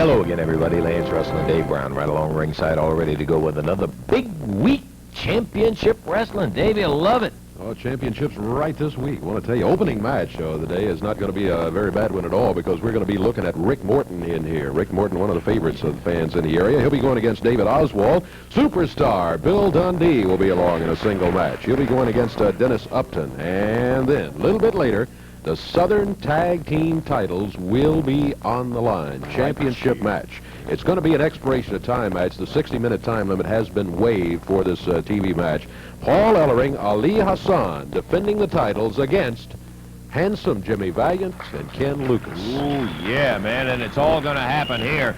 Hello again, everybody. Lance Russell and Dave Brown right along ringside, all ready to go with another big week championship wrestling. Dave, you love it. Oh, championships right this week. I want to tell you, opening match of the day is not going to be a very bad one at all because we're going to be looking at Rick Morton in here. Rick Morton, one of the favorites of the fans in the area. He'll be going against David Oswald. Superstar Bill Dundee will be along in a single match. He'll be going against Dennis Upton. And then, a little bit later, the Southern Tag Team titles will be on the line. Championship match. It's going to be an expiration of time match. The 60-minute time limit has been waived for this TV match. Paul Ellering, Ali Hassan defending the titles against handsome Jimmy Valiant and Ken Lucas. Ooh, yeah, man, and it's all going to happen here.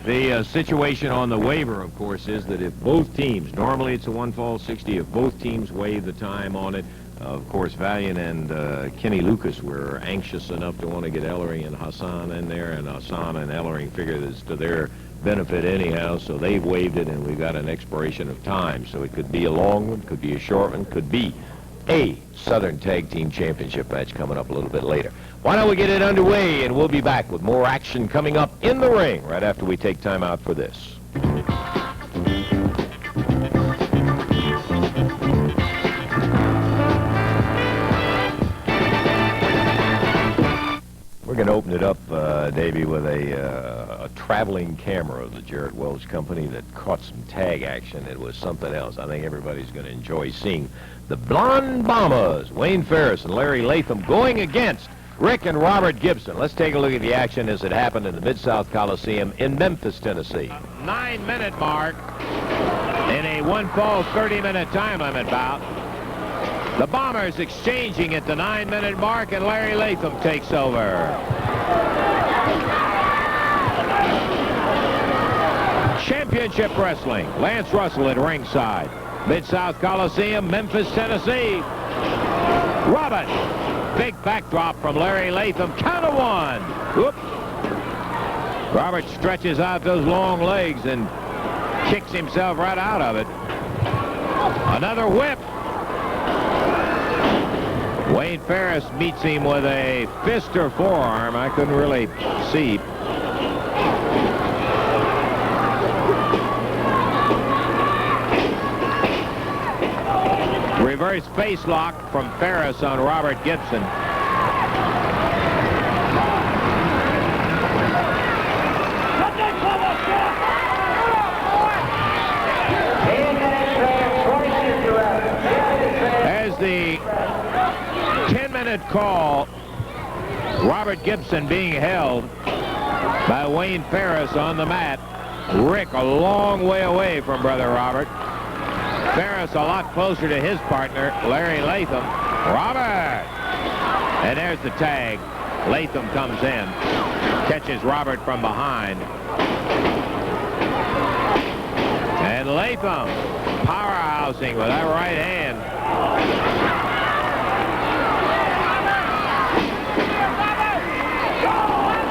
The situation on the waiver, of course, is that if both teams, normally it's a one-fall 60, if both teams waive the time on it, of course, Valiant and Kenny Lucas were anxious enough to want to get Ellering and Hassan in there, and Hassan and Ellering figured it's to their benefit anyhow, so they've waived it, and we've got an expiration of time. So it could be a long one, could be a short one, could be a Southern Tag Team Championship match coming up a little bit later. Why don't we get it underway, and we'll be back with more action coming up in the ring right after we take time out for this. We're going to open it up, Davey, with a traveling camera of the Jarrett Welch Company that caught some tag action. It was something else. I think everybody's going to enjoy seeing the Blonde Bombers, Wayne Ferris and Larry Latham, going against Rick and Robert Gibson. Let's take a look at the action as it happened in the Mid-South Coliseum in Memphis, Tennessee. 9-minute mark in a one-fall 30-minute time limit bout. The Bombers exchanging at the 9-minute mark, and Larry Latham takes over. Championship Wrestling, Lance Russell at ringside. Mid-South Coliseum, Memphis, Tennessee. Robert, big backdrop from Larry Latham, count of one. Whoop. Robert stretches out those long legs and kicks himself right out of it. Another whip. Wayne Ferris meets him with a fist or forearm. I couldn't really see. Reverse face lock from Ferris on Robert Gibson. As the 10-minute call, Robert Gibson being held by Wayne Ferris on the mat. Rick a long way away from Brother Robert. Ferris a lot closer to his partner, Larry Latham. Robert! And there's the tag. Latham comes in, catches Robert from behind. And Latham powerhousing with that right hand.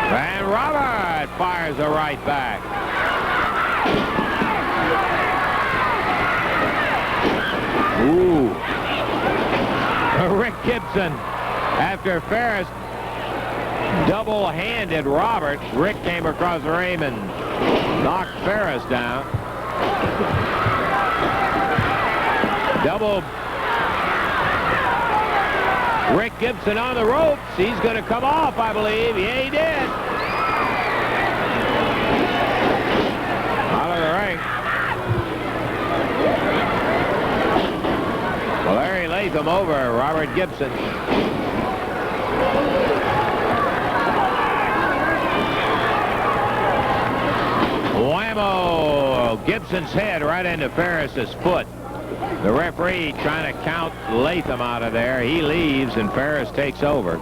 And Robert fires a right back. Ooh. Rick Gibson, after Ferris double-handed Robert, Rick came across the ring and knocked Ferris down. Double. Rick Gibson on the ropes. He's going to come off, I believe. Yeah, he did. Out of the ring. Well, Larry Latham over Robert Gibson. Whammo! Gibson's head right into Ferris's foot. The referee trying to count Latham out of there. He leaves and Ferris takes over.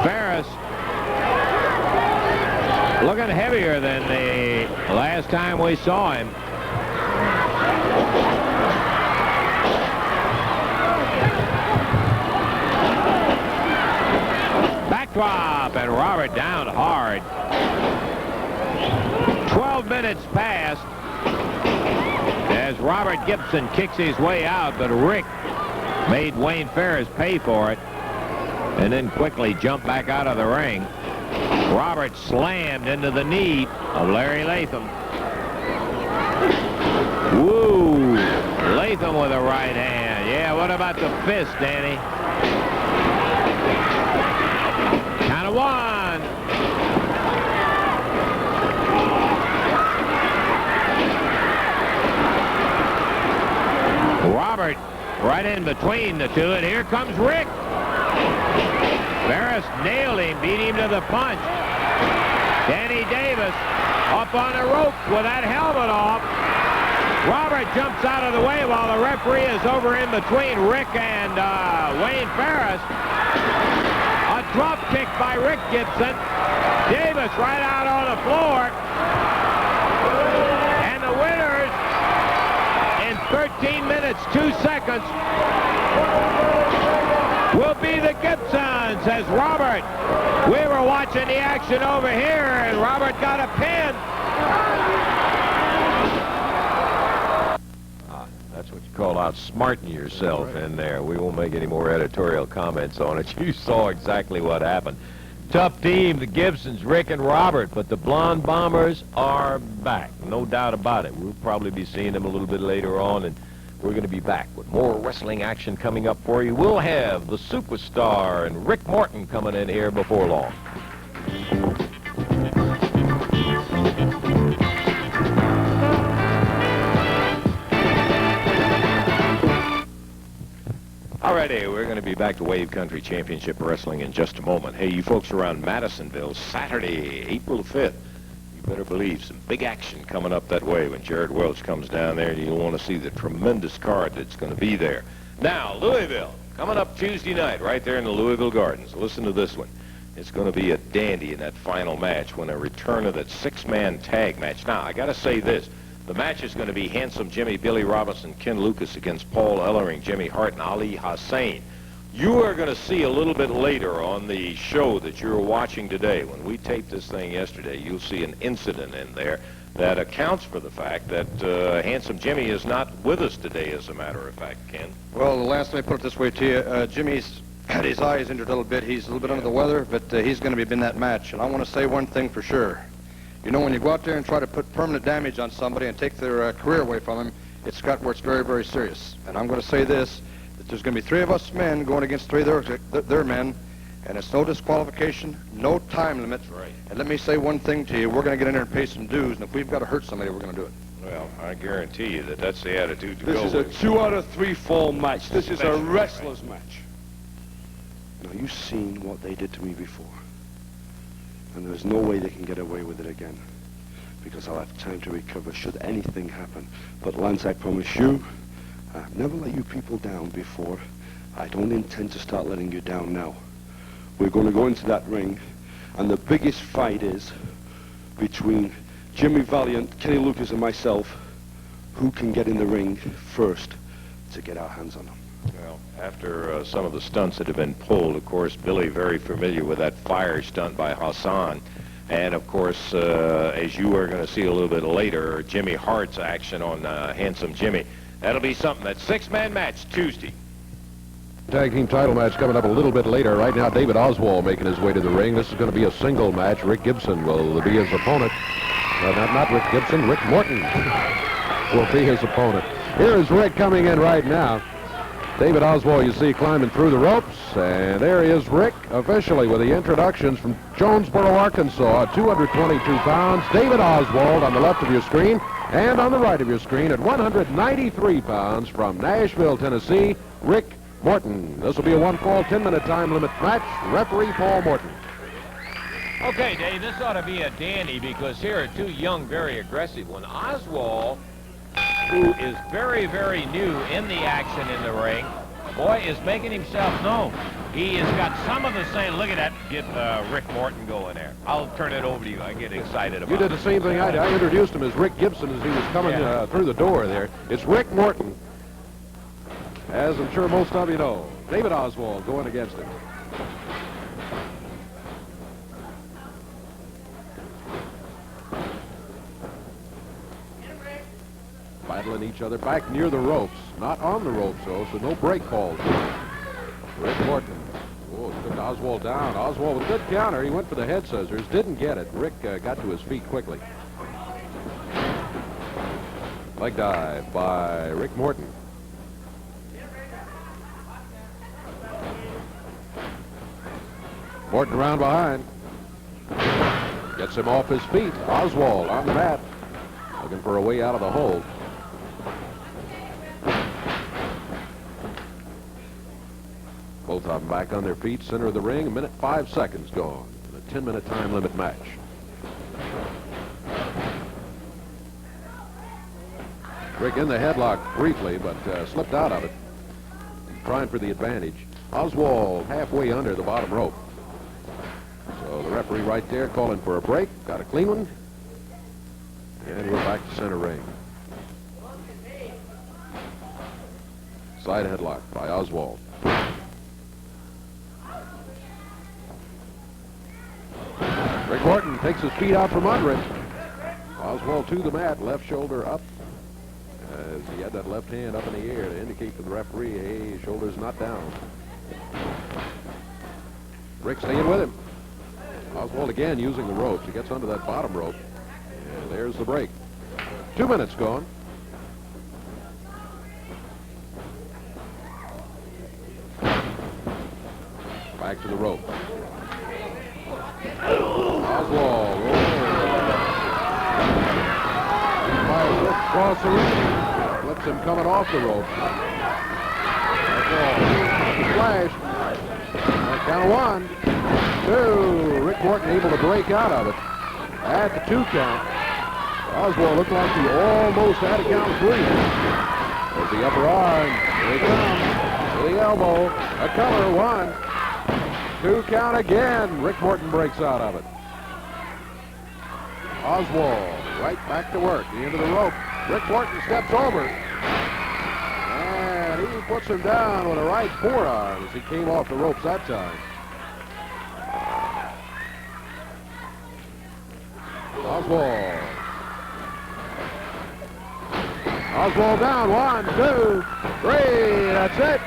Ferris looking heavier than the last time we saw him. Backdrop, and Robert down hard. 12 minutes passed as Robert Gibson kicks his way out, but Rick made Wayne Ferris pay for it. and then quickly jumped back out of the ring. Robert slammed into the knee of Larry Latham. Woo! Latham with a right hand. Yeah, what about the fist, Danny? Count of one. Robert right in between the two, and here comes Rick. Ferris nailed him, beat him to the punch. Danny Davis up on the ropes with that helmet off. Robert jumps out of the way while the referee is over in between Rick and Wayne Ferris. A drop kick by Rick Gibson. Davis right out on the floor. And the winners in 13 minutes, 2 seconds will be the Gibsons, says Robert. We were watching the action over here, and Robert got a pin. That's what you call outsmarting yourself in there. We won't make any more editorial comments on it. You saw exactly what happened. Tough team, the Gibsons, Rick and Robert, but the Blonde Bombers are back. No doubt about it. We'll probably be seeing them a little bit later on, and we're going to be back with more wrestling action coming up for you. We'll have the Superstar and Rick Morton coming in here before long. Alrighty, we're going to be back to Wave Country Championship Wrestling in just a moment. Hey, you folks around Madisonville, Saturday, April 5th. You better believe some big action coming up that way when Jared Welch comes down there, and you'll want to see the tremendous card that's going to be there. Now, Louisville, coming up Tuesday night right there in the Louisville Gardens. Listen to this one. It's going to be a dandy in that final match when a return of that 6-man tag match. Now, I got to say this. The match is going to be Handsome Jimmy, Billy Robinson, Ken Lucas against Paul Ellering, Jimmy Hart, and Ali Hassan. You are going to see a little bit later on the show that you're watching today. When we taped this thing yesterday, you'll see an incident in there that accounts for the fact that Handsome Jimmy is not with us today, as a matter of fact, Ken. Well, Lance, let me put it this way to you. Jimmy's had his eyes injured a little bit. He's a little bit under the weather, but he's going to be in that match. And I want to say one thing for sure. You know, when you go out there and try to put permanent damage on somebody and take their career away from them, it's got where it's very, very serious. And I'm going to say this, that there's going to be 3 of us men going against 3 of their men, and it's no disqualification, no time limit. Right. And let me say one thing to you. We're going to get in there and pay some dues, and if we've got to hurt somebody, we're going to do it. Well, I guarantee you that that's the attitude to This go is with. a 2 out of 3 fall match. This is a Special, wrestler's match. Now, you've seen what they did to me before. And there's no way they can get away with it again. Because I'll have time to recover should anything happen. But Lance, I promise you, I've never let you people down before. I don't intend to start letting you down now. We're going to go into that ring, and the biggest fight is between Jimmy Valiant, Kenny Lucas, and myself. Who can get in the ring first to get our hands on them? Well, after some of the stunts that have been pulled, of course, Billy very familiar with that fire stunt by Hassan. And, of course, as you are going to see a little bit later, Jimmy Hart's action on Handsome Jimmy. That'll be something. That 6-man match Tuesday. Tag team title match coming up a little bit later. Right now, David Oswald making his way to the ring. This is going to be a single match. Rick Gibson will be his opponent. Not Rick Gibson, Rick Morton will be his opponent. Here is Rick coming in right now. David Oswald, you see, climbing through the ropes. And there is Rick, officially, with the introductions from Jonesboro, Arkansas, 222 pounds. David Oswald on the left of your screen, and on the right of your screen at 193 pounds from Nashville, Tennessee, Rick Morton. This will be a 1-fall, 10-minute time limit match. Referee Paul Morton. Okay, Dave, this ought to be a dandy because here are 2 young, very aggressive ones. Oswald, who is very, very new in the action in the ring, boy, is making himself known. He has got some of the same. Look at that. Get Rick Morton going there. I'll turn it over to you. I get excited about it. You did the same thing I did. I introduced him as Rick Gibson as he was coming through the door there. It's Rick Morton, as I'm sure most of you know. David Oswald going against him. Battling each other back near the ropes. Not on the ropes, though, so no break calls. Rick Morton. Oh, took Oswald down. Oswald with a good counter. He went for the head scissors. Didn't get it. Rick got to his feet quickly. Leg dive by Rick Morton. Morton around behind. Gets him off his feet. Oswald on the mat. Looking for a way out of the hold. Both of them back on their feet, center of the ring. 1 minute 5 seconds gone in a 10-minute time limit match. Rick in the headlock briefly, but slipped out of it. Trying for the advantage. Oswald halfway under the bottom rope. So the referee right there calling for a break. Got a clean one. And we're back to center ring. Side headlock by Oswald. Rick Morton takes his feet out from under it. Oswald to the mat, left shoulder up. As he had that left hand up in the air to indicate to the referee, hey, his shoulder's not down. Rick staying with him. Oswald again using the ropes. He gets under that bottom rope. And there's the break. 2 minutes gone. Back to the rope. Oswald. He fires Rick across the ring. Flips him coming off the rope. Splash. Count of 1, 2. Rick Morton able to break out of it. At the 2 count. Oswald looked like he almost had a count of 3. There's the upper arm. Here he comes. To the elbow. A cover. 1, 2 count again. Rick Morton breaks out of it. Oswald right back to work. The end of the rope. Rick Morton steps over. And he puts him down with a right forearm as he came off the ropes that time. Oswald. Oswald down. 1, 2, 3. That's it.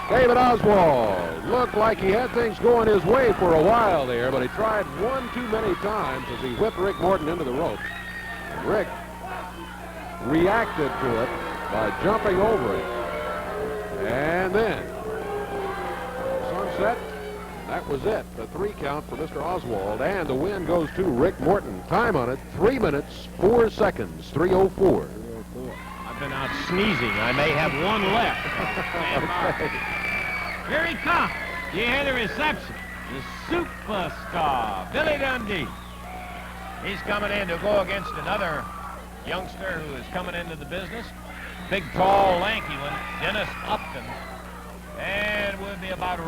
David Oswald looked like he had things going his way for a while there, but he tried one too many times as he whipped Rick Morton into the ropes. And Rick reacted to it by jumping over it. And then sunset. That was it. The 3 count for Mr. Oswald, and the win goes to Rick Morton. Time on it, 3 minutes, 4 seconds, 3:04. I've been out sneezing. I may have one left. Here he comes. You hear the reception. The superstar, Billy Dundee. He's coming in to go against another youngster who is coming into the business. Big, tall, lanky one, Dennis Upton. And we'll be about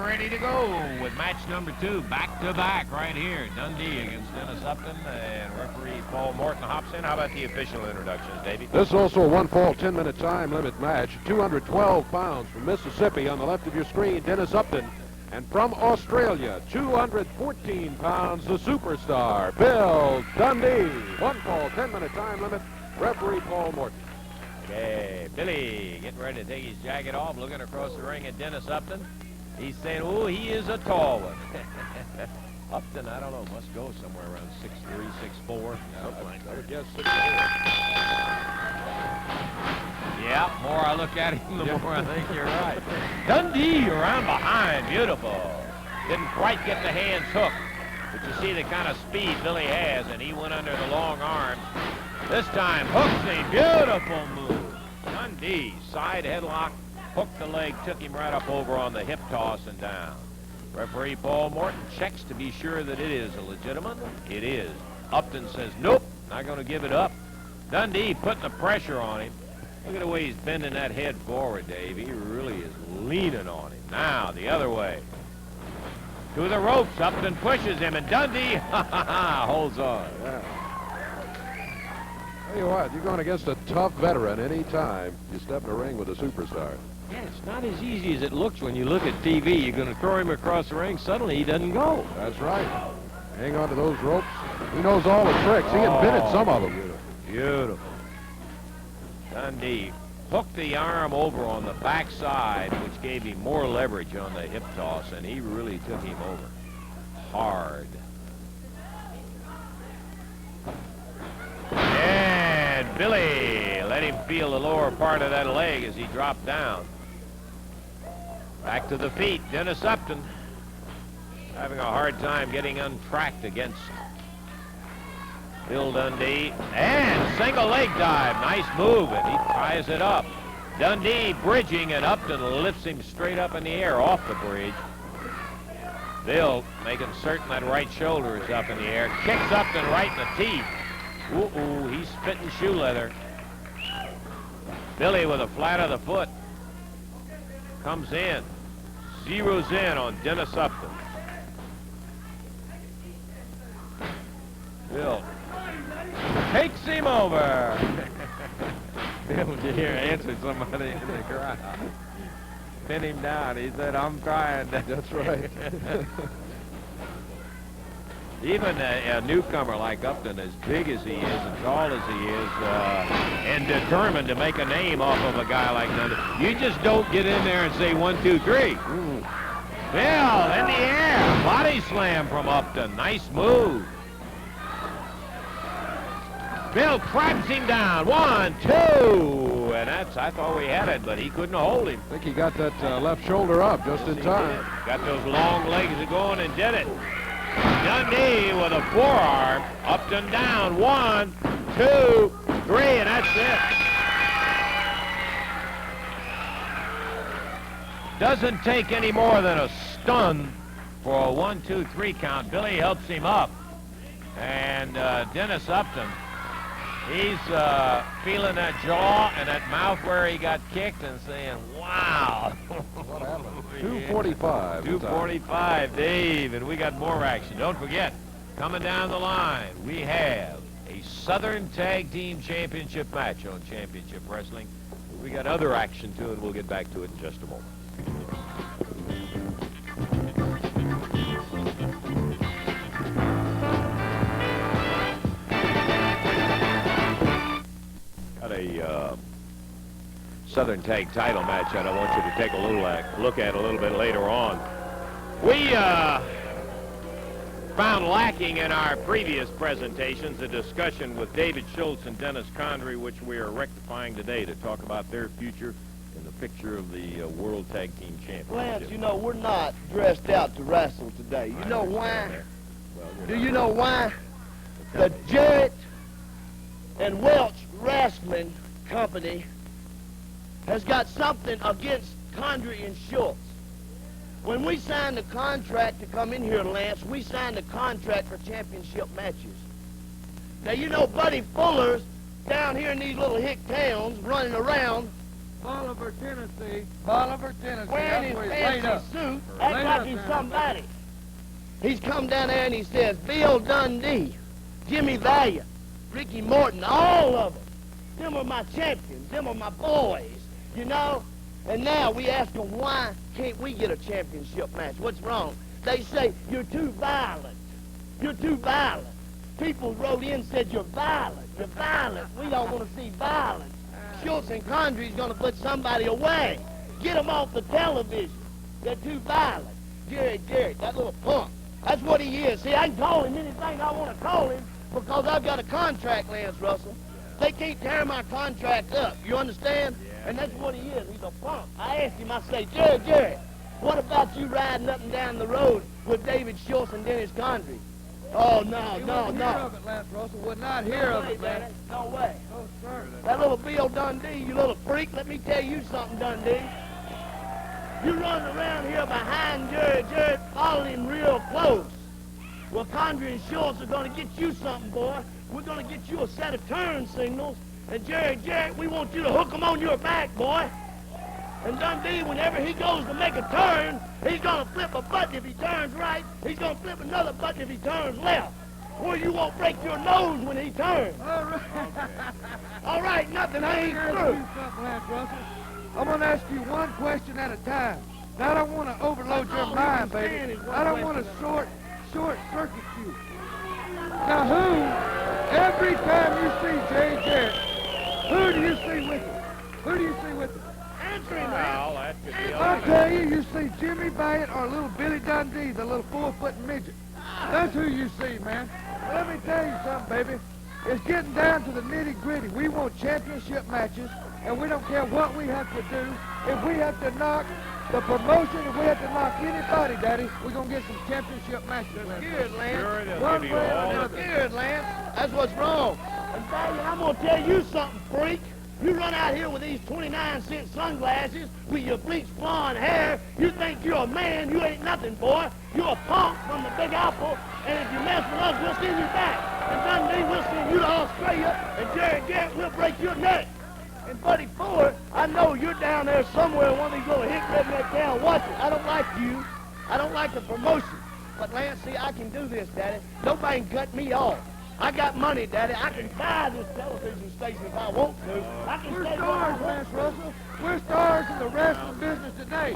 ready to go with match number 2, back-to-back right here. Dundee against Dennis Upton, and referee Paul Morton hops in. How about the official introductions, Davey? This is also a 1-fall, 10-minute time limit match. 212 pounds from Mississippi on the left of your screen, Dennis Upton. And from Australia, 214 pounds, the superstar, Bill Dundee. 1-fall, 10-minute time limit, referee Paul Morton. Okay, Billy getting ready to take his jacket off, looking across the ring at Dennis Upton. He's saying, oh, he is a tall one. Upton, I don't know, must go somewhere around 6'3", 6'4". I would guess 6'4". Yeah, the more I look at him, the more I think you're right. Dundee around behind, beautiful. Didn't quite get the hands hooked, but you see the kind of speed Billy has, and he went under the long arms. This time, hooks a beautiful move. Dundee, side headlock, hooked the leg, took him right up over on the hip toss and down. Referee Paul Morton checks to be sure that it is a legitimate. It is. Upton says, nope, not going to give it up. Dundee putting the pressure on him. Look at the way he's bending that head forward, Dave. He really is leaning on him. Now, the other way. To the ropes, Upton pushes him, and Dundee holds on. Yeah. Tell you what, you're going against a tough veteran any time you step in the ring with a superstar. Yeah, it's not as easy as it looks when you look at TV. You're going to throw him across the ring. Suddenly, he doesn't go. That's right. Hang on to those ropes. He knows all the tricks. He invented some of them. Beautiful. Dundee hooked the arm over on the backside, which gave him more leverage on the hip toss, and he really took him over hard. And Billy let him feel the lower part of that leg as he dropped down. Back to the feet, Dennis Upton having a hard time getting untracked against Bill Dundee. And single leg dive, nice move, and he ties it up. Dundee bridging, and Upton lifts him straight up in the air off the bridge. Bill making certain that right shoulder is up in the air, kicks Upton right in the teeth. Ooh, he's spitting shoe leather. Billy with a flat of the foot comes in, zeroes in on Dennis Upton. Bill takes him over. Bill here answered somebody in the crowd. Pin him down. He said, "I'm trying." That's right. Even a newcomer like Upton, as big as he is, as tall as he is, and determined to make a name off of a guy like Dundee, you just don't get in there and say 1, 2, 3. Bill in the air, body slam from Upton. Nice move. Bill traps him down. 1, 2, and I thought we had it, but he couldn't hold him. I think he got that left shoulder up just in time. Got those long legs going and did it. Dundee with a forearm. Upton down. 1, 2, 3, and that's it. Doesn't take any more than a stun for a 1, 2, 3 count. Billy helps him up. And Dennis Upton, he's feeling that jaw and that mouth where he got kicked and saying, wow. What happened? 2:45. 2:45, Dave, and we got more action. Don't forget, coming down the line, we have a Southern Tag Team Championship match on Championship Wrestling. We got other action, too, and we'll get back to it in just a moment. Got a Southern Tag title match that I want you to take a little look at a little bit later on. We found lacking in our previous presentations a discussion with David Schultz and Dennis Condrey, which we are rectifying today to talk about their future in the picture of the World Tag Team Championship. Lance, you know, we're not dressed out to wrestle today. You know why? Do you know why? The Jarrett and Welch Wrestling Company has got something against Condrey and Schultz. When we signed the contract to come in here, Lance, we signed the contract for championship matches. Now, you know Buddy Fuller's down here in these little hick towns running around. Bolivar, Tennessee. Bolivar, Tennessee. Wearing his fancy suit, acting like he's somebody. He's come down there and he says, Bill Dundee, Jimmy Valiant, Ricky Morton, all of them. Them are my champions. Them are my boys, you know? And now we ask them, why can't we get a championship match? What's wrong? They say, you're too violent. You're too violent. People wrote in and said, you're violent. You're violent. We don't want to see violence. Schultz and Condrey's going to put somebody away. Get them off the television. They're too violent. Jarrett, that little punk. That's what he is. See, I can call him anything I want to call him because I've got a contract, Lance Russell. They can't tear my contract up. You understand? And that's what he is. He's a punk. I asked him, I say, Jarrett, what about you riding up and down the road with David Schultz and Dennis Condrey? Oh, no. Hear of it, Lance Russell. Would not hear of it, man. No way. No, sir. That little Bill Dundee, you little freak, let me tell you something, Dundee. You running around here behind Jarrett, following him real close. Well, Condrey and Schultz are going to get you something, boy. We're going to get you a set of turn signals. And Jarrett, we want you to hook them on your back, boy. And Dundee, whenever he goes to make a turn, he's going to flip a button if he turns right. He's going to flip another button if he turns left. Where you won't break your nose when he turns. All right. All right, nothing, I ain't Here's through. you something, Lance Russell. I'm going to ask you one question at a time. Now, I don't want to overload your mind, baby. I don't want to short circuit you. Now, who, every time you see Jarrett, who do you see with him? Who do you see with him? Answer him, Well, man. that could be I'll a tell you, you see Jimmy Valiant or little Billy Dundee, the little 4-foot midget. That's who you see, man. Let me tell you something, baby. It's getting down to the nitty-gritty. We want championship matches, and we don't care what we have to do. If we have to knock the promotion, if we have to knock anybody, Daddy, we're going to get some championship matches. Good, Lance. Sure, they'll One give you way or all the another. Good, Lance. That's what's wrong. And Valiant, I'm going to tell you something, freak. You run out here with these 29-cent sunglasses with your bleached blonde hair. You think you're a man. You ain't nothing, boy. You're a punk from the Big Apple. And if you mess with us, we'll send you back. And Dundee, we'll send you to Australia. And Jerry Garrett, we'll break your neck. And Buddy Fuller, I know you're down there somewhere in one of these little hick redneck towns watching. I don't like you. I don't like the promotion. But Lance, see, I can do this, Daddy. Nobody can cut me off. I got money, Daddy. I can buy this television station if I want to. I can We're say stars, Lance Russell. We're stars in the wrestling business today. If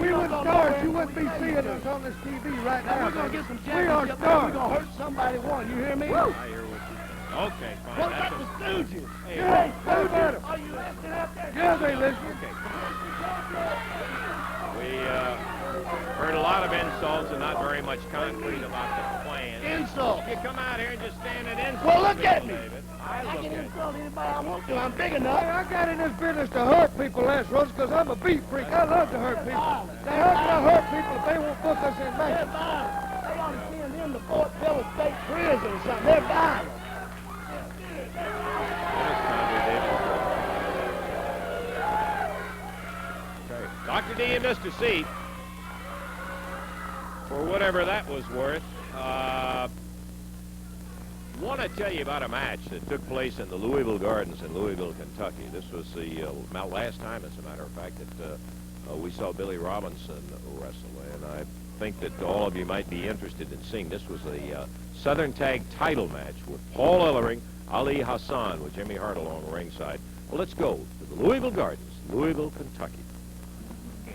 we weren't stars, you wouldn't be seeing us on this TV right now. We're going to get some We are championship. We're stars. going to hurt somebody one. You hear me? I hear what you Okay, fine. What That's about the a- Stooges? Hey, Yeah, what about them? Are you listening out there? Yeah, they listen. We heard a lot of insults and not very much concrete about the plan. Insult. You come out here and just stand and insult Well, look at people, me. David. I look can at insult anybody I want to. I'm big Hey, enough. I got in this business to hurt people, Lance Russell, because I'm a beat freak. I love to hurt people. Now, how can I hurt people if they won't book us in They're matches? violent. They ought to send them to Fort Phillips State Prison or something. They're violent. Okay. Dr. D, you missed a seat. For whatever that was worth, want to tell you about a match that took place in the Louisville Gardens in Louisville, Kentucky. This was the last time, as a matter of fact, that we saw Billy Robinson wrestle. And I think that all of you might be interested in seeing. This was a Southern Tag title match with Paul Ellering, Ali Hassan, with Jimmy Hart along ringside. Well, let's go to the Louisville Gardens, Louisville, Kentucky.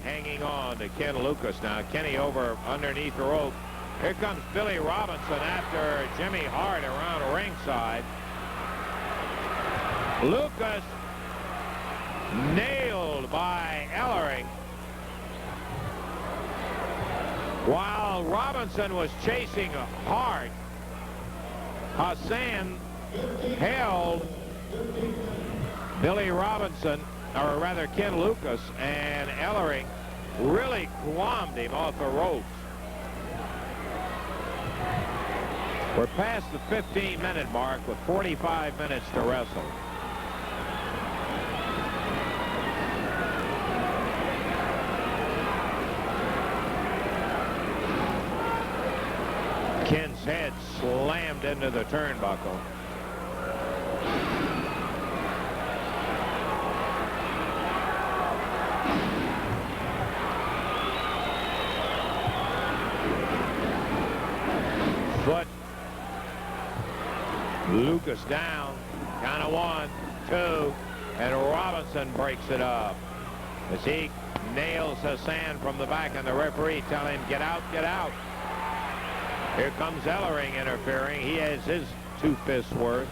Hanging on to Ken Lucas now. Kenny over underneath the rope. Here comes Billy Robinson after Jimmy Hart around ringside. Lucas nailed by Ellering. While Robinson was chasing Hart, Hassan held Billy Robinson, or rather Ken Lucas, and Ellering really glommed him off the ropes. We're past the 15-minute mark with 45 minutes to wrestle. Ken's head slammed into the turnbuckle. Foot. Lucas down. Count of 1, 2, and Robinson breaks it up as he nails Hassan from the back, and the referee telling him, get out, get out. Here comes Ellering interfering. He has his 2 fists worth.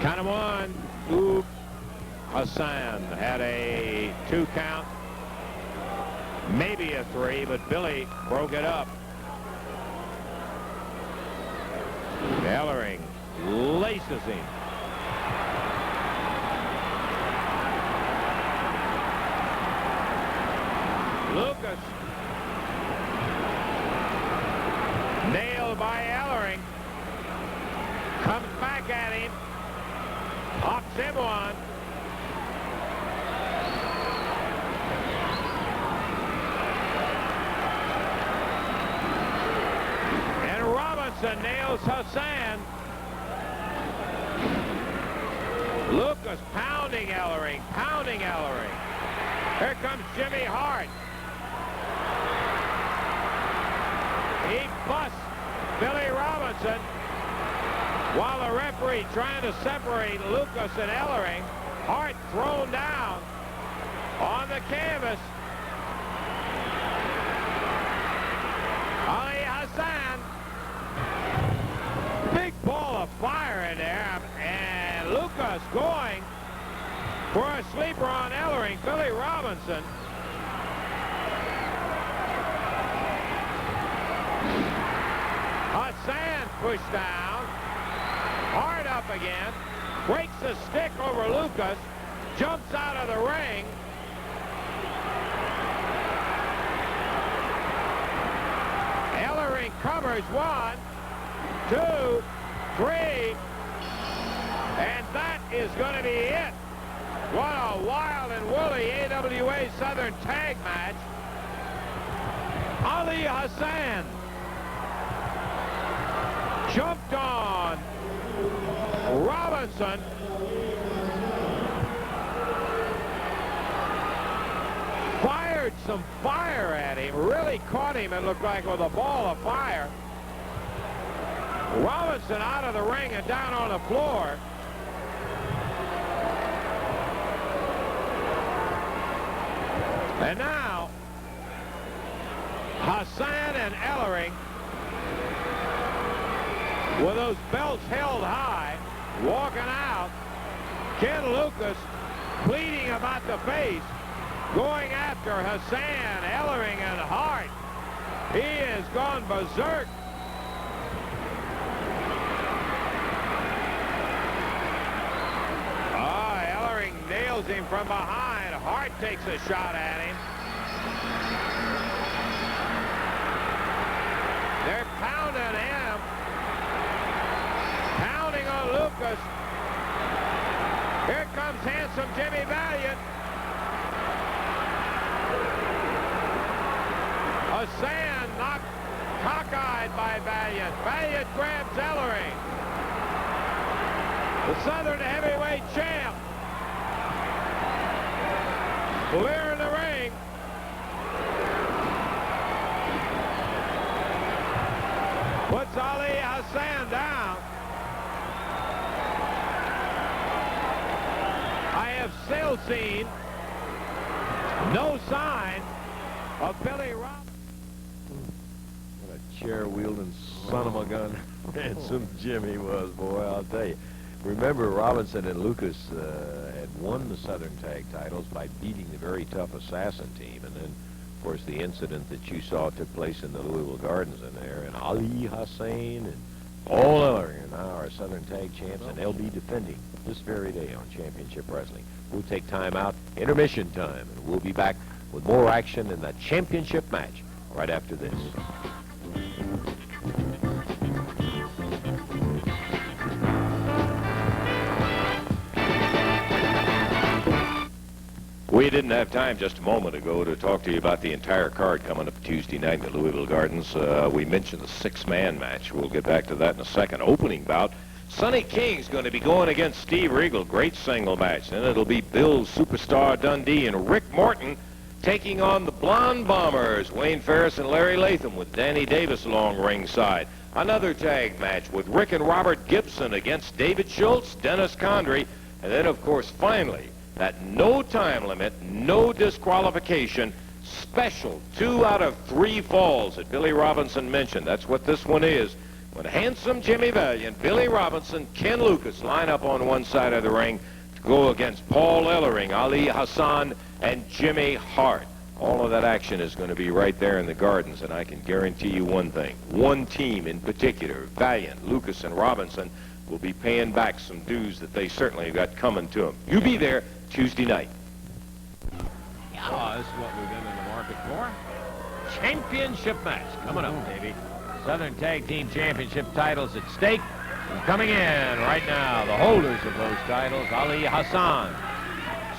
Count of 1. Oop. Hassan had a 2 count. Maybe a 3, but Billy broke it up. Ellering laces him. Lucas. Nailed by Ellering. Comes back at him. Hops him one. And Robinson nails Hassan. Lucas pounding Ellering, pounding Ellering. Here comes Jimmy Hart. He busts Billy Robinson. While the referee trying to separate Lucas and Ellering, Hart thrown down on the canvas. Ali Hassan. Big ball of fire in there. And Lucas going for a sleeper on Ellering. Billy Robinson. Hassan pushed down. Hart up again. Breaks the stick over Lucas. Jumps out of the ring. Ellering covers 1, 2, 3. And that is going to be it. What a wild and woolly AWA Southern tag match. Ali Hassan jumped on Robinson. Fired some fire at him. Really caught him, it looked like, with a ball of fire. Robinson out of the ring and down on the floor. And now, Hassan and Ellering, with those belts held high, walking out. Ken Lucas pleading about the face, going after Hassan, Ellering, and Hart. He has gone berserk. Ellering nails him from behind. Hart takes a shot at him. They're pounding him. Pounding on Lucas. Here comes handsome Jimmy Valiant. Hassan knocked cockeyed by Valiant. Valiant grabs Ellering. The Southern heavyweight champ. Clear in the ring. Puts Ali Hassan down. I have still seen no sign of Billy Robinson. What a chair-wielding son of a gun. Handsome Jimmy was, boy, I'll tell you. Remember, Robinson and Lucas had won the Southern Tag titles by beating the very tough Assassin team. And then, of course, the incident that you saw took place in the Louisville Gardens in there. And Ali Hassan and Paul Ellering are now our Southern Tag champs, and they'll be defending this very day on Championship Wrestling. We'll take time out, intermission time, and we'll be back with more action in the championship match right after this. We didn't have time just a moment ago to talk to you about the entire card coming up Tuesday night in the Louisville Gardens. We mentioned the six-man match. We'll get back to that in a second. Opening bout, Sonny King's going to be going against Steve Regal. Great single match. Then it'll be Bill Superstar Dundee and Rick Morton taking on the Blonde Bombers, Wayne Ferris and Larry Latham, with Danny Davis along ringside. Another tag match with Rick and Robert Gibson against David Schultz, Dennis Condrey, and then, of course, finally, that no time limit, no disqualification, special 2 out of 3 falls that Billy Robinson mentioned. That's what this one is. When handsome Jimmy Valiant, Billy Robinson, Ken Lucas line up on one side of the ring to go against Paul Ellering, Ali Hassan, and Jimmy Hart. All of that action is going to be right there in the Gardens, and I can guarantee you one thing. One team in particular, Valiant, Lucas, and Robinson, will be paying back some dues that they certainly got coming to them. You be there Tuesday night. Oh, this is what we've been in the market for. Championship match coming up, baby. Southern Tag Team Championship titles at stake. And coming in right now, the holders of those titles, Ali Hassan,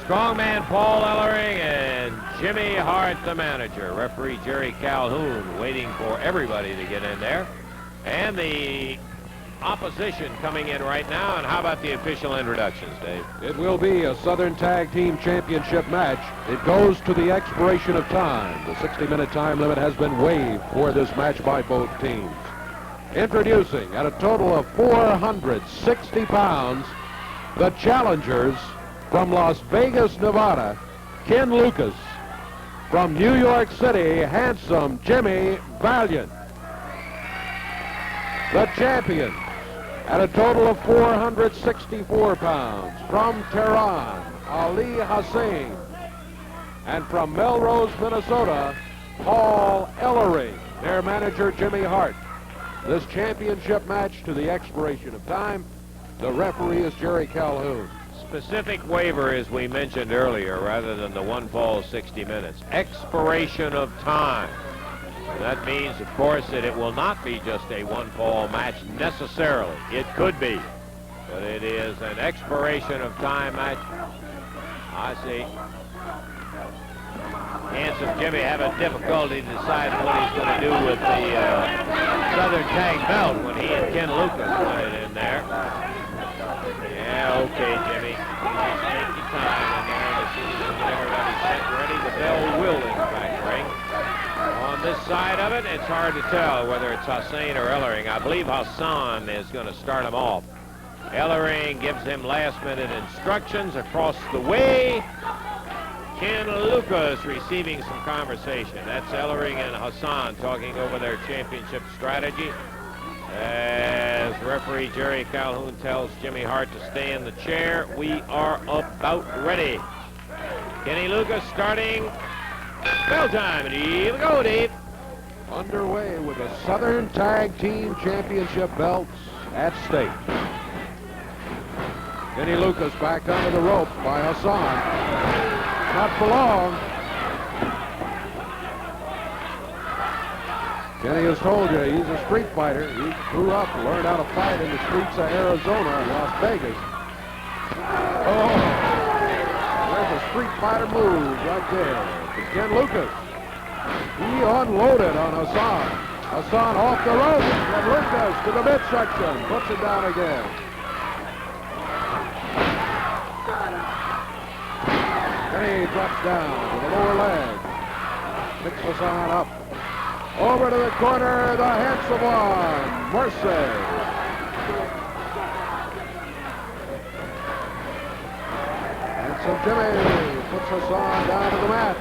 strongman Paul Ellering, and Jimmy Hart, the manager. Referee Jerry Calhoun waiting for everybody to get in there. And the opposition coming in right now. And how about the official introductions, Dave? It will be a Southern Tag Team Championship match. It goes to the expiration of time. The 60-minute time limit has been waived for this match by both teams. Introducing, at a total of 460 pounds, the challengers from Las Vegas, Nevada, Ken Lucas. From New York City, handsome Jimmy Valiant. The champions, at a total of 464 pounds, from Tehran, Ali Hassan. And from Melrose, Minnesota, Paul Ellering, their manager, Jimmy Hart. This championship match to the expiration of time. The referee is Jerry Calhoun. Specific waiver, as we mentioned earlier, rather than the one fall 60 minutes. Expiration of time. That means, of course, that it will not be just a one-fall match necessarily. It could be, but it is an expiration of time match. I see. Handsome Jimmy having difficulty deciding what he's going to do with the Southern Tag belt when he and Ken Lucas won it in there. Yeah, okay, Jimmy. Take your time in there. As soon as you get everybody set and ready, the bell will, in fact, ring. On this side of it, it's hard to tell whether it's Hassan or Ellering. I believe Hassan is going to start him off. Ellering gives him last-minute instructions across the way. Ken Lucas receiving some conversation. That's Ellering and Hassan talking over their championship strategy. As referee Jerry Calhoun tells Jimmy Hart to stay in the chair, we are about ready. Kenny Lucas starting. Bell time, and here we go, Dave. Underway with the Southern Tag Team Championship belts at stake. Kenny Lucas back under the ropes by Hassan. Not for long. Kenny has told you he's a street fighter. He grew up, learned how to fight in the streets of Arizona and Las Vegas. Oh, there's a street fighter move right there. Ken Lucas. He unloaded on Hassan. Hassan off the rope. And Lucas to the midsection. Puts it down again. Kenny drops down to the lower leg. Picks Hassan up. Over to the corner, the handsome one, Mercy. Handsome Jimmy puts Hassan down to the mat.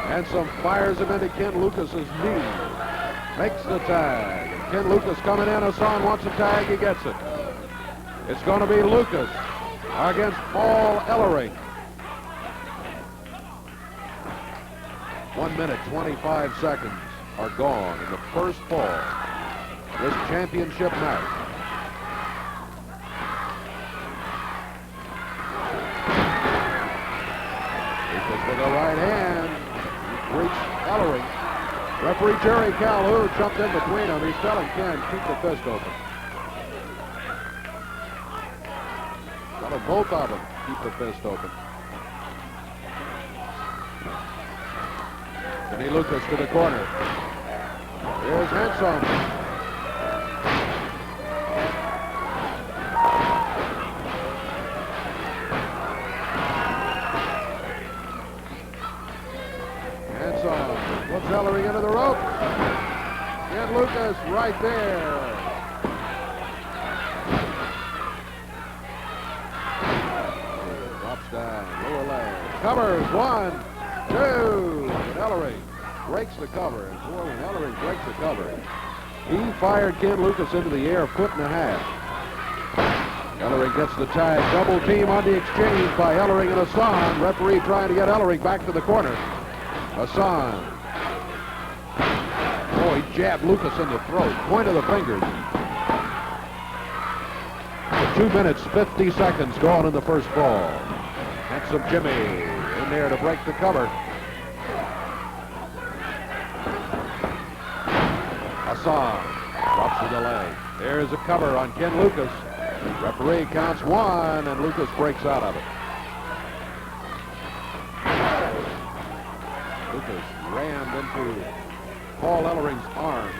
Handsome fires him into Ken Lucas's knee. Makes the tag. Ken Lucas coming in. Hassan wants a tag. He gets it. It's going to be Lucas against Paul Ellering. 1 minute, 25 seconds are gone in the first fall. This championship match. Lucas with a right hand. Reached Ellering. Referee Jerry Calhoun jumped in between them. He's telling Ken, keep the fist open. Telling both of them, keep the fist open. Kenny Lucas to the corner. Here's Handsome. Puts Ellering into the rope. Ken Lucas right there. Drops down, lower leg. Covers, 1, 2. And Ellering breaks the cover. And boy, when Ellering breaks the cover, he fired Ken Lucas into the air 1.5 feet. Ellering gets the tag. Double team on the exchange by Ellering and Hassan. Referee trying to get Ellering back to the corner. Hassan. Oh, he jabbed Lucas in the throat. Point of the fingers. 2 minutes, 50 seconds gone in the first ball. Handsome Jimmy in there to break the cover. Hassan drops to the leg. There's a cover on Ken Lucas. Referee counts 1, and Lucas breaks out of it. Lucas rammed into Paul Ellering's arm.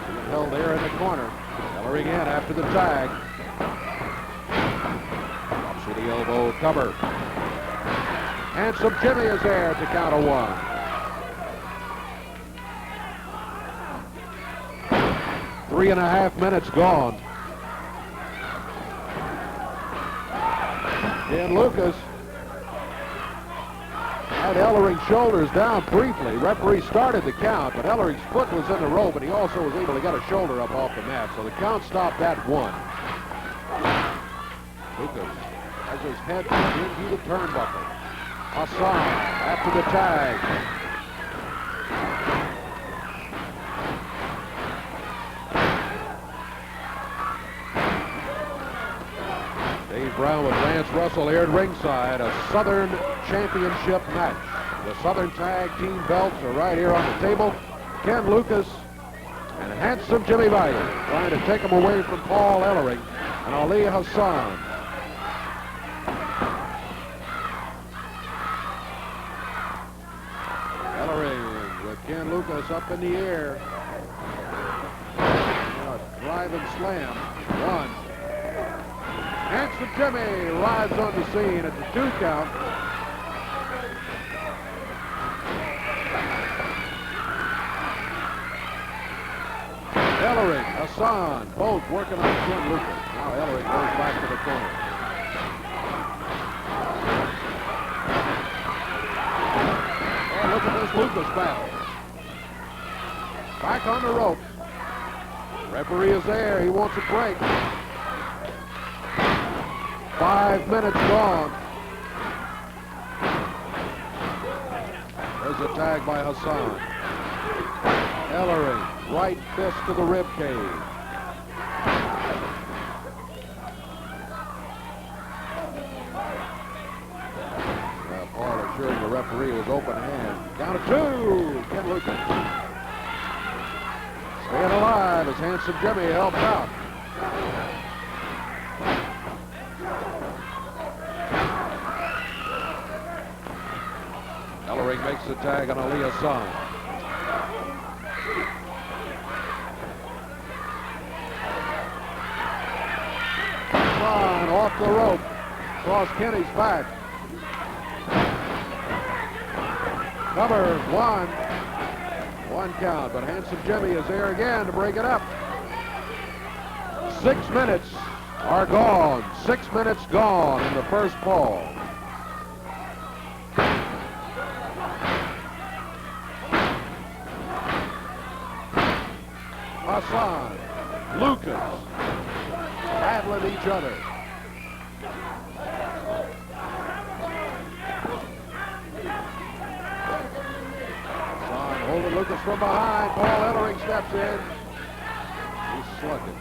He held there in the corner. Ellering in after the tag. The elbow cover. Handsome Jimmy is there to count a 1. Three and a half minutes gone. Dan Lucas had Ellering's shoulders down briefly. Referee started the count, but Ellering's foot was in the rope, and he also was able to get a shoulder up off the mat. So the count stopped at 1. Lucas has his head into the turnbuckle. Hassan after the tag. Dave Brown with Lance Russell here at ringside. A Southern Championship match. The Southern Tag Team belts are right here on the table. Ken Lucas and Handsome Jimmy Valiant trying to take them away from Paul Ellering and Ali Hassan. Ellering with Ken Lucas up in the air. A driving slam. 1. Handsome Jimmy arrives on the scene at the 2 count. Ellering, Hassan, both working on Ken Lucas. Now Ellering goes back to the corner. Oh, look at this Lucas battle. Back on the rope. Referee is there. He wants a break. 5 minutes gone. There's a tag by Hassan. Ellering, right fist to the rib cage. Paul assuring the referee with open hand. Down to 2. Ken Lucas. Staying alive as Handsome Jimmy helps out. Ellering makes the tag on Ali Hassan. Hassan off the rope. Across Kenny's back. Cover 1. 1 count, but Handsome Jimmy is there again to break it up. 6 minutes are gone. 6 minutes gone in the first fall. Hassan, Lucas, battling each other. Hassan holding Lucas from behind. Paul Ellering steps in. He's slugging.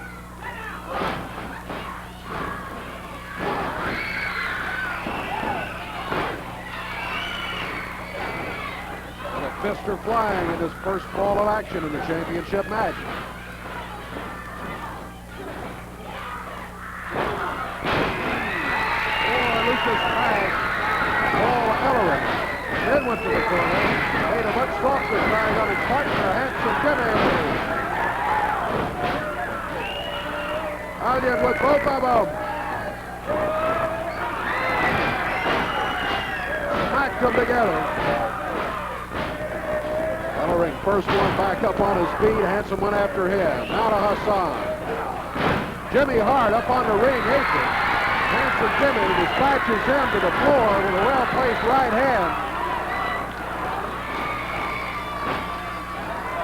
And a fist are flying in this first ball of action in the championship match. Ellering then went to the corner, made a much softer tag on his partner, Handsome Jimmy. Valiant with both of them. Smacked them together. Ellering first one back up on his feet. Handsome went after him. Now to Hassan. Jimmy Hart up on the ring apron. Handsome Jimmy dispatches him to the floor with a well-placed right hand.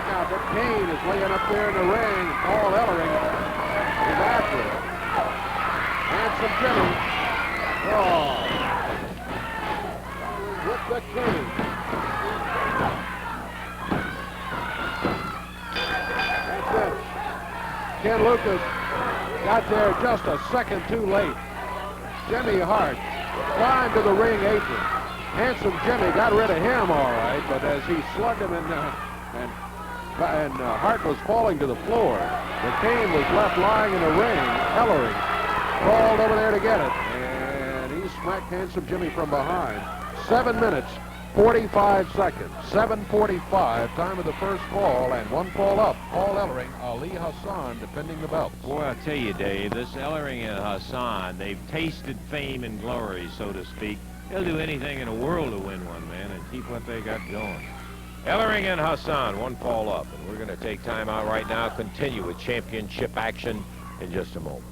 Now, but Kane is laying up there in the ring. Paul Ellering is after it. Handsome Jimmy. Oh. With the King. That's it. Ken Lucas got there just a second too late. Jimmy Hart climbed to the ring apron. Handsome Jimmy got rid of him all right, but as he slugged him and Hart was falling to the floor, the Cane was left lying in the ring. Ellering crawled over there to get it, and he smacked Handsome Jimmy from behind. 7 minutes, 45 seconds. 7:45, time of the first fall, and one fall up. Paul Ellering, Ali Hassan defending the belts. Boy, I'll tell you, Dave, this Ellering and Hassan, they've tasted fame and glory, so to speak. They'll do anything in the world to win one, man, and keep what they got going. Ellering and Hassan, one fall up, and we're going to take time out right now, continue with championship action in just a moment.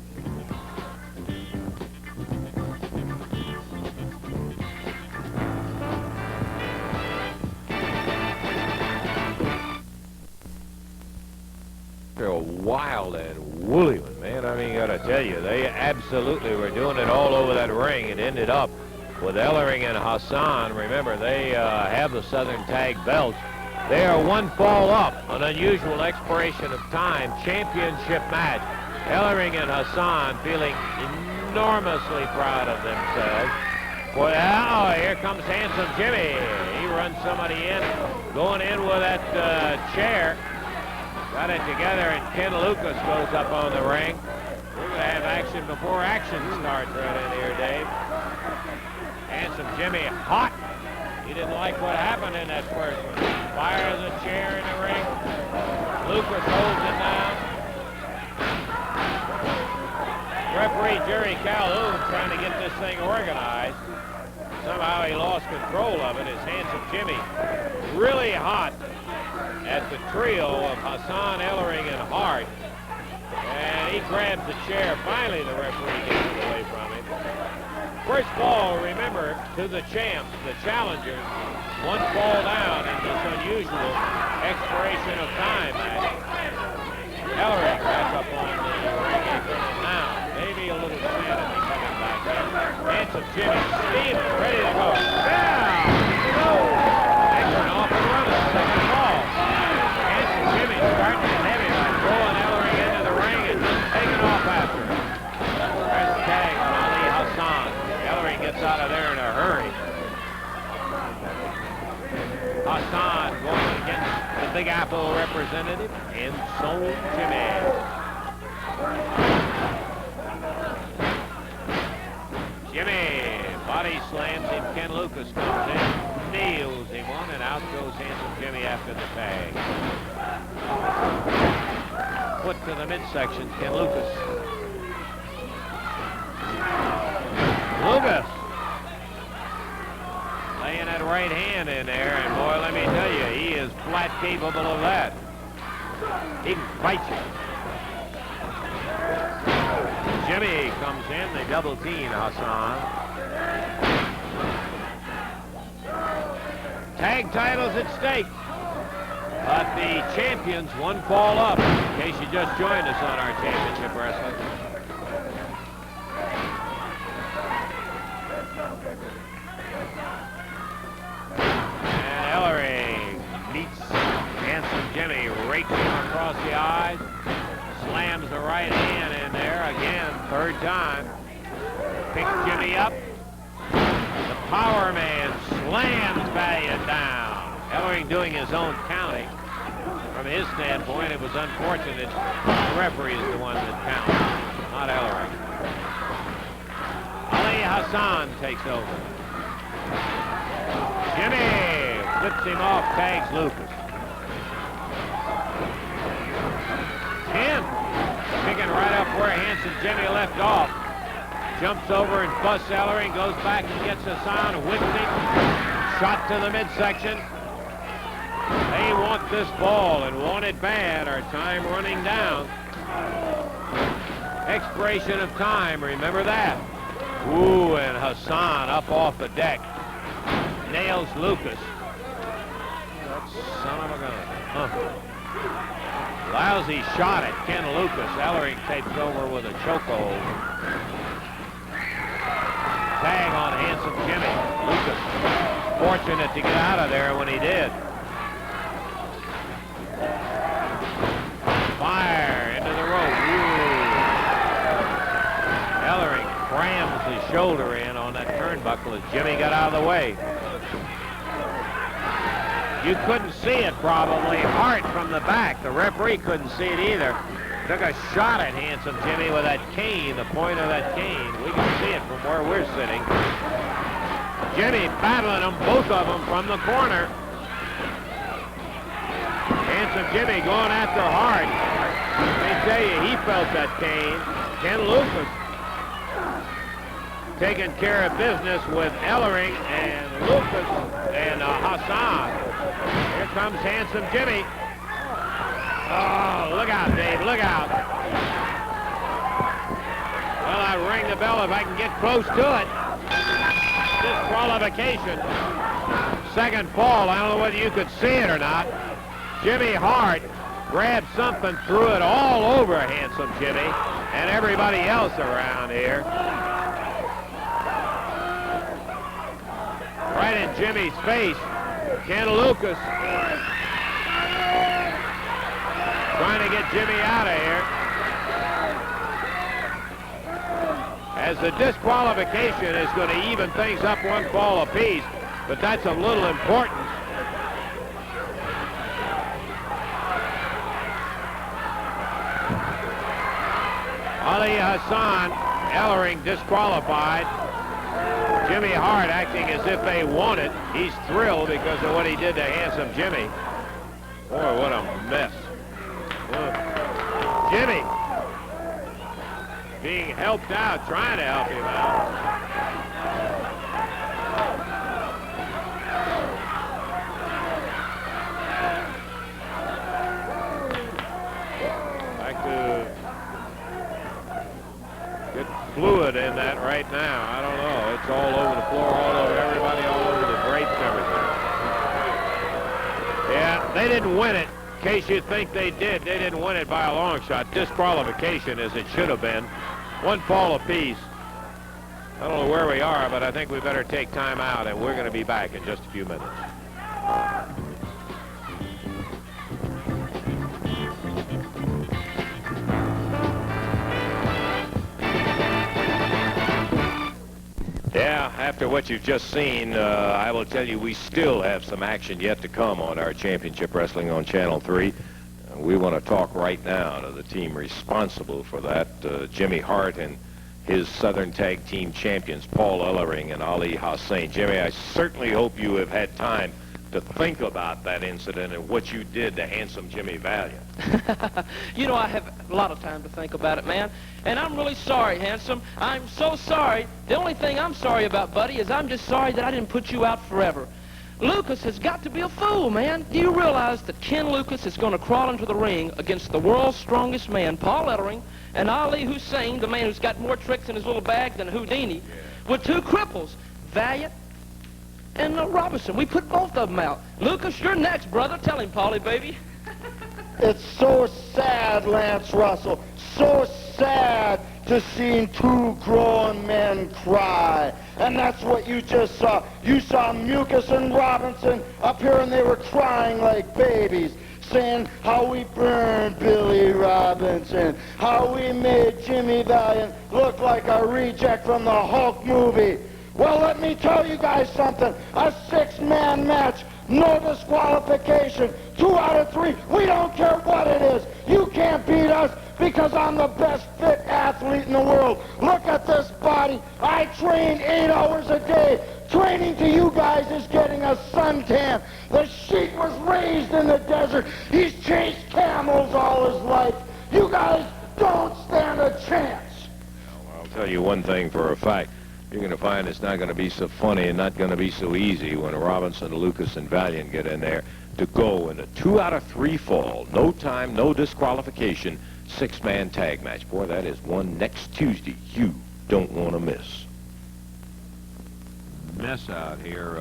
They're a wild and woolly one, man. I mean, got to tell you, they absolutely were doing it all over that ring. It ended up with Ellering and Hassan. Remember, they have the Southern Tag belts. They are one fall up, an unusual expiration of time, championship match. Ellering and Hassan feeling enormously proud of themselves. Boy, oh, here comes Handsome Jimmy. He runs somebody in, going in with that chair. Got it together, and Ken Lucas goes up on the ring. We're going to have action before action starts right in here, Dave. Handsome Jimmy hot. He didn't like what happened in that first one. Fires a chair in the ring. Lucas holds it down. Referee Jerry Calhoun trying to get this thing organized. Somehow he lost control of it as Handsome Jimmy really hot at the trio of Hassan, Ellering, and Hart. And he grabs the chair. Finally, the referee gets it away from him. First fall, remember, to the champs, the challengers, one fall down in this unusual expiration of time match. Ellering back up on the ring apron, and now maybe a little sanity coming back in. Handsome Jimmy steaming, ready to go. Down! No! Apron off and running, second fall. Handsome Jimmy starting to heavy by throwing Ellering into the ring and just taking off after him. There's the tag on Ali Hassan. Ellering gets out of there in a hurry. Hassan going against the Big Apple representative, and Soul Jimmy. Jimmy body slams him. Ken Lucas comes in, nails him on, and out goes Handsome Jimmy after the tag. Foot to the midsection, Ken Lucas. Lucas laying that right hand in there, and boy, let me tell you, he is flat capable of that. He can fight you. Jimmy comes in, they double team Hassan. Tag titles at stake, but the champions one fall up, in case you just joined us on our championship wrestling. Ellering meets Handsome Jimmy, rakes him across the eyes, slams the right hand in there again, third time. Picks Jimmy up. The Power Man slams Valiant down. Ellering doing his own counting. From his standpoint, it was unfortunate. The referee is the one that counts, not Ellering. Ali Hassan takes over. Jimmy flips him off, tags Lucas. 10. Picking right up where Handsome Jimmy left off. Jumps over and busts Ellering, goes back and gets Hassan, whips him. Shot to the midsection. They want this ball and want it bad. Our time running down. Expiration of time, remember that. Ooh, and Hassan up off the deck. Nails Lucas. That son of a gun. Lousy shot at Ken Lucas. Ellering takes over with a chokehold. Tag on Handsome Jimmy. Lucas fortunate to get out of there when he did. Fire into the rope. Ooh. Ellering crams his shoulder in on that turnbuckle as Jimmy got out of the way. You couldn't see it probably. Hart from the back. The referee couldn't see it either. Took a shot at Handsome Jimmy with that cane, the point of that cane. We can see it from where we're sitting. Jimmy battling them, both of them, from the corner. Handsome Jimmy going after Hart. Let me tell you, he felt that pain. Ken Lucas taking care of business with Ellering and Lucas and Hassan. Here comes Handsome Jimmy. Oh, look out, Dave, look out. Well, I ring the bell if I can get close to it. Disqualification. Second fall. I don't know whether you could see it or not. Jimmy Hart grabbed something, threw it all over Handsome Jimmy and everybody else around here. Right in Jimmy's face. Ken Lucas trying to get Jimmy out of here. As the disqualification is going to even things up one fall apiece, but that's a little important. Ali Hassan, Ellering disqualified. Jimmy Hart acting as if they won it. He's thrilled because of what he did to Handsome Jimmy. Boy, what a mess. Jimmy being helped out, trying to help him out. Like to get fluid in that right now. I don't know. It's all over the floor, all over everybody, all over the drapes, everything. Yeah, they didn't win it. In case you think they did, they didn't win it by a long shot. Disqualification as it should have been. One fall apiece. I don't know where we are, but I think we better take time out, and we're going to be back in just a few minutes. Yeah, after what you've just seen, I will tell you we still have some action yet to come on our Championship Wrestling on Channel 3. We want to talk right now to the team responsible for that, Jimmy Hart and his Southern Tag Team champions, Paul Ellering and Ali Hassan. Jimmy, I certainly hope you have had time to think about that incident and what you did to Handsome Jimmy Valiant. You know, I have a lot of time to think about it, man. And I'm really sorry, Handsome. I'm so sorry. The only thing I'm sorry about, buddy, is I'm just sorry that I didn't put you out forever. Lucas has got to be a fool, man. Do you realize that Ken Lucas is going to crawl into the ring against the world's strongest man, Paul Ellering, and Ali Hussein, the man who's got more tricks in his little bag than Houdini, with two cripples, Valiant and Robinson? We put both of them out. Lucas, you're next, brother. Tell him, Paulie, baby. It's so sad, Lance Russell, so sad to see two grown men cry. And that's what you just saw. You saw Mucus and Robinson up here, and they were crying like babies, saying how we burned Billy Robinson, how we made Jimmy Valiant look like a reject from the Hulk movie. Well, let me tell you guys something. A six-man match, no disqualification, 2 out of 3. We don't care what it is. You can't beat us because I'm the best fit athlete in the world. Look at this body. I train 8 hours a day. Training to you guys is getting a suntan. The sheik was raised in the desert. He's chased camels all his life. You guys don't stand a chance. Well, I'll tell you one thing for a fact. You're going to find it's not going to be so funny and not going to be so easy when Robinson, Lucas, and Valiant get in there to go in a 2 out of 3 fall. No time, no disqualification, 6-man tag match. Boy, that is one next Tuesday you don't want to miss. Mess out here.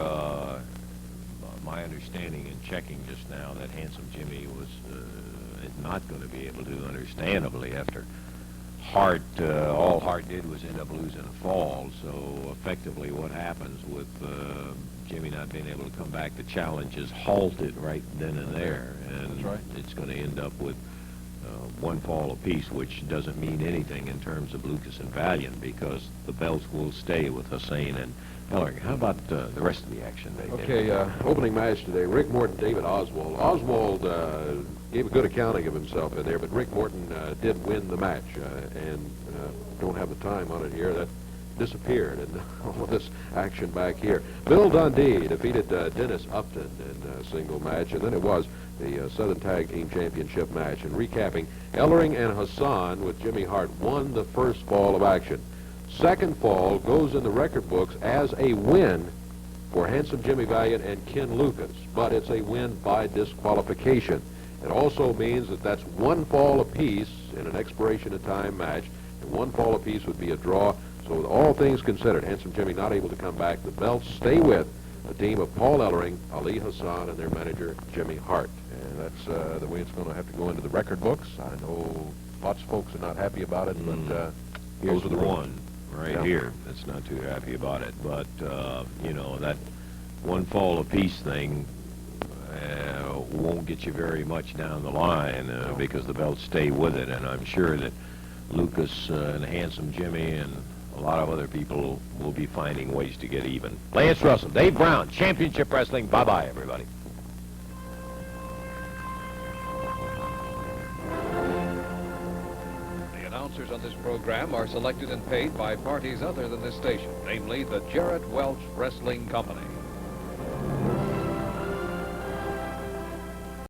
My understanding in checking just now that Handsome Jimmy was not going to be able to, understandably, after Hart, all Hart did was end up losing a fall. So effectively what happens with Jimmy not being able to come back, the challenge is halted right then and there. And that's right. It's going to end up with 1 fall apiece, which doesn't mean anything in terms of Lucas and Valiant because the belts will stay with Hassan and Ellering. How about the rest of the action, Dave? Okay, opening match today, Rick Morton, David Oswald. Oswald gave a good accounting of himself in there, but Rick Morton did win the match, and don't have the time on it here. That disappeared in all of this action back here. Bill Dundee defeated Dennis Upton in a single match, and then it was the Southern Tag Team Championship match. And recapping, Ellering and Hassan with Jimmy Hart won the first fall of action. Second fall goes in the record books as a win for Handsome Jimmy Valiant and Ken Lucas, but it's a win by disqualification. It also means that that's one fall apiece in an expiration of time match, and one fall apiece would be a draw. So with all things considered, Handsome Jimmy not able to come back. The belts stay with the team of Paul Ellering, Ali Hassan, and their manager, Jimmy Hart. And that's the way it's going to have to go into the record books. I know lots of folks are not happy about it, but Here's those are the one right Yeah. here that's not too happy about it. But, you know, that one fall apiece thing won't get you very much down the line because the belts stay with it. And I'm sure that Lucas and Handsome Jimmy and a lot of other people will be finding ways to get even. Lance Russell, Dave Brown, Championship Wrestling. Bye-bye, everybody. The announcers on this program are selected and paid by parties other than this station, namely the Jarrett Welch Wrestling Company.